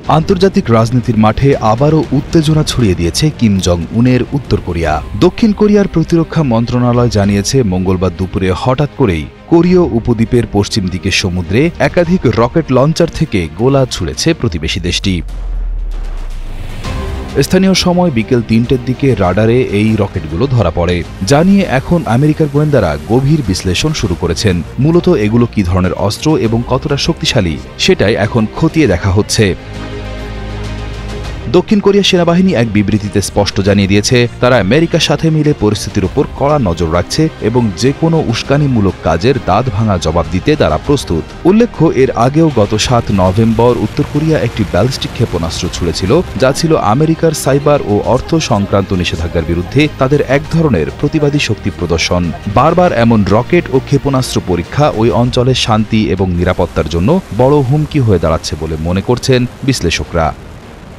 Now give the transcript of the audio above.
আন্তর্জাতিক রাজনীতির মাঠে আবারও উত্তেজনা ছড়িয়ে দিয়েছে কিম জং উনের উত্তর কোরিয়া। দক্ষিণ কোরিয়ার প্রতিরক্ষা মন্ত্রণালয় জানিয়েছে মঙ্গলবার দুপুরে হঠাৎ করেই কোরীয় উপদ্বীপের পশ্চিম দিকের সমুদ্রে একাধিক রকেট লঞ্চার থেকে গোলা ছুড়েছে প্রতিবেশী দেশটি। স্থানীয় সময় বিকেল ৩টের দিকে রাডারে এই রকেটগুলো ধরা পড়ে, যা নিয়ে এখন আমেরিকার গোয়েন্দারা গভীর বিশ্লেষণ শুরু করেছেন। মূলত এগুলো কী ধরনের অস্ত্র এবং কতটা শক্তিশালী সেটাই এখন খতিয়ে দেখা হচ্ছে। দক্ষিণ কোরিয়া সেনাবাহিনী এক বিবৃতিতে স্পষ্ট জানিয়ে দিয়েছে, তারা আমেরিকার সাথে মিলে পরিস্থিতির উপর কড়া নজর রাখছে এবং যে কোনো উস্কানিমূলক কাজের দাঁত ভাঙা জবাব দিতে তারা প্রস্তুত। উল্লেখ্য, এর আগেও গত ৭ নভেম্বর উত্তর কোরিয়া একটি ব্যালিস্টিক ক্ষেপণাস্ত্র ছুড়েছিল, যা ছিল আমেরিকার সাইবার ও অর্থ সংক্রান্ত নিষেধাজ্ঞার বিরুদ্ধে তাদের এক ধরনের প্রতিবাদী শক্তি প্রদর্শন। বারবার এমন রকেট ও ক্ষেপণাস্ত্র পরীক্ষা ওই অঞ্চলের শান্তি এবং নিরাপত্তার জন্য বড় হুমকি হয়ে দাঁড়াচ্ছে বলে মনে করছেন বিশ্লেষকরা।